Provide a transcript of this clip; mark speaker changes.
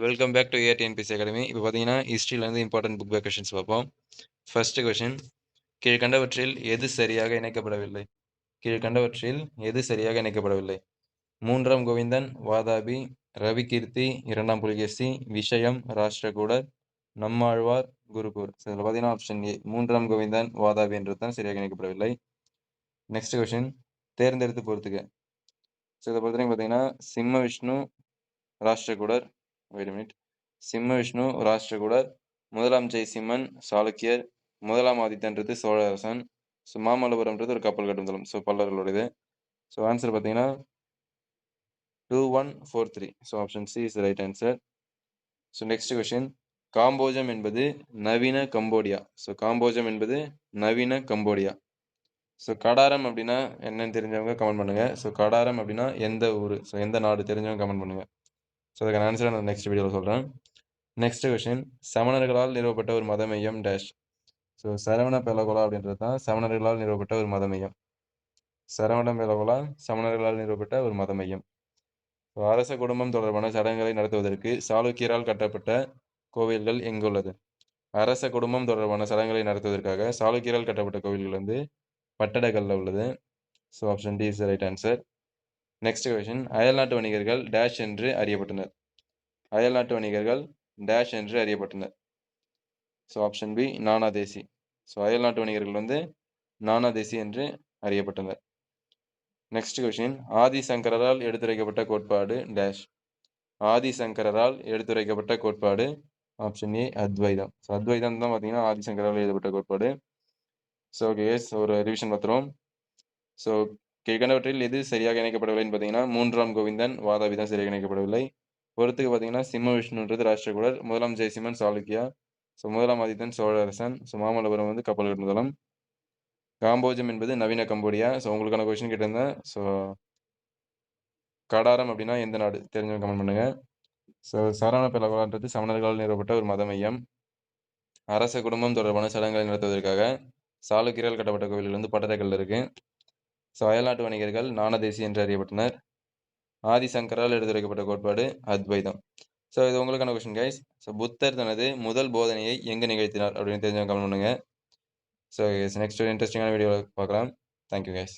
Speaker 1: Welcome back to ADNPC academy. இப்போ பார்த்தீங்கன்னா ஹிஸ்ட்ரியிலேருந்து இம்பார்ட்டன்ட் புக் பேக் கொஷின்ஸ் பார்ப்போம். ஃபர்ஸ்ட் கொஷின், கீழ்கண்டவற்றில் எது சரியாக இணைக்கப்படவில்லை? கீழ்கண்டவற்றில் எது சரியாக இணைக்கப்படவில்லை? மூன்றாம் கோவிந்தன், வாதாபி, ரவிகீர்த்தி, இரண்டாம் புலிகேசி, விஷயம், ராஷ்டிரகூடர், நம்மாழ்வார், குருகூர். ஸோ இதில் பார்த்தீங்கன்னா ஆப்ஷன் ஏ மூன்றாம் கோவிந்தன், வாதாபி என்றது தான் சரியாக இணைக்கப்படவில்லை. நெக்ஸ்ட் கொஷின், தேர்ந்தெடுத்து பொறுத்துக்க. ஸோ இதை பொறுத்தவரைக்கும் பார்த்தீங்கன்னா சிம்ம விஷ்ணு, ராஷ்டிரகூடர், வெயிட் மினிட், சிம்ம விஷ்ணு, ராஷ்டிரகூடர், முதலாம் ஜெய்சிம்மன், சாளுக்கியர், முதலாம் ஆதித்தன்றது சோழ அரசன், ஸோ மாமல்லபுரம்ன்றது ஒரு கப்பல் கட்டும் தளம், ஸோ பல்லவர்களுடையது. ஸோ ஆன்சர் பார்த்தீங்கன்னா 2143. So option C is right answer. So next question, Kambojam என்பது நவீன கம்போடியா. ஸோ காம்போஜம் என்பது நவீன கம்போடியா. ஸோ கடாரம் அப்படின்னா என்னன்னு தெரிஞ்சவங்க கமெண்ட் பண்ணுங்க. ஸோ கடாரம் அப்படின்னா எந்த ஊர், ஸோ எந்த நாடு தெரிஞ்சவங்க கமெண்ட் பண்ணுங்க. ஸோ அதுக்கான ஆன்சரை நான் நெக்ஸ்ட் வீடியோவில் சொல்கிறேன். நெக்ஸ்ட் கொஸ்டின், சமணர்களால் நிறுவப்பட்ட ஒரு மத மையம் டேஷ். ஸோ சரவண பெலகோலா அப்படின்றது தான் சமணர்களால் நிறுவப்பட்ட ஒரு மத மையம். சரவண பெலகோலா சமணர்களால் நிறுவப்பட்ட ஒரு மத மையம். அரச குடும்பம் தொடர்பான சடங்குகளை நடத்துவதற்கு சாளுக்கியரால் கட்டப்பட்ட கோவில்கள் எங்குள்ளது? அரச குடும்பம் தொடர்பான சடங்குகளை நடத்துவதற்காக சாளுக்கியரால் கட்டப்பட்ட கோவில்கள் வந்து பட்டடகல்ல உள்ளது. So option D is right answer. Next question, அயல்நாட்டு வணிகர்கள் டேஷ் என்று அறியப்பட்டனர். அயல்நாட்டு வணிகர்கள் டேஷ் என்று அறியப்பட்டனர். So option B Nanadesi. So அயல்நாட்டு வணிகர்கள் வந்து நானாதேசி என்று அறியப்பட்டனர். நெக்ஸ்ட் கொஸ்டின், ஆதிசங்கரால் எடுத்துரைக்கப்பட்ட கோட்பாடு டேஷ். ஆதிசங்கரால் எடுத்துரைக்கப்பட்ட கோட்பாடு ஆப்ஷன் ஏ அத்வைதம். ஸோ அத்வைதம் தான் பார்த்தீங்கன்னா ஆதிசங்கரால் எழுதப்பட்ட கோட்பாடு. ஸோ ஓகே, ஒரு ரிவிஷன் பார்த்துருவோம். ஸோ கீழ்கண்டவற்றில் எது சரியாக இணைக்கப்படவில்லைன்னு பார்த்தீங்கன்னா மூன்றாம் கோவிந்தன், வாதாபி தான் சரியாக இணைக்கப்படவில்லை. பொறுத்துக்கு பார்த்தீங்கன்னா சிம்ம விஷ்ணுன்றது ராஷ்டிரகூடர், முதலாம் ஜெயசிம்மன் சாளுக்கியா, ஸோ முதலாம் ஆதித்தன் சோழ அரசன், ஸோ மாமல்லபுரம் வந்து கப்பல் கட்டும் தளம். காம்போஜம் என்பது நவீன கம்போடியா. ஸோ உங்களுக்கான கொஸ்டின் கேட்டிருந்தேன். ஸோ கடாரம் அப்படின்னா எந்த நாடு தெரிஞ்சவங்க கமெண்ட் பண்ணுங்க. ஸோ சரவண பெலகோலான்றது சமணர்களால் நிறுவப்பட்ட ஒரு மத மையம். அரச குடும்பம் தொடர்பான சடங்குகளை நடத்துவதற்காக சாளுக்கியரால் கட்டப்பட்ட கோவில்கள் வந்து பட்டறைகள் இருக்கு. ஸோ அயல்நாட்டு வணிகர்கள் நானதேசி என்று அறியப்பட்டனர். ஆதிசங்கரால் எடுத்துரைக்கப்பட்ட கோட்பாடு அத்வைதம். ஸோ இது உங்களுக்கான கொஸ்டின் கைஸ். ஸோ புத்தர் தனது முதல் போதனையை எங்கு நிகழ்த்தினார் அப்படின்னு தெரிஞ்சவங்க கமெண்ட் பண்ணுங்க. ஸோ நெக்ஸ்ட் ஒரு இன்ட்ரெஸ்டிங்கான வீடியோவில் பார்க்கலாம். Thank you guys.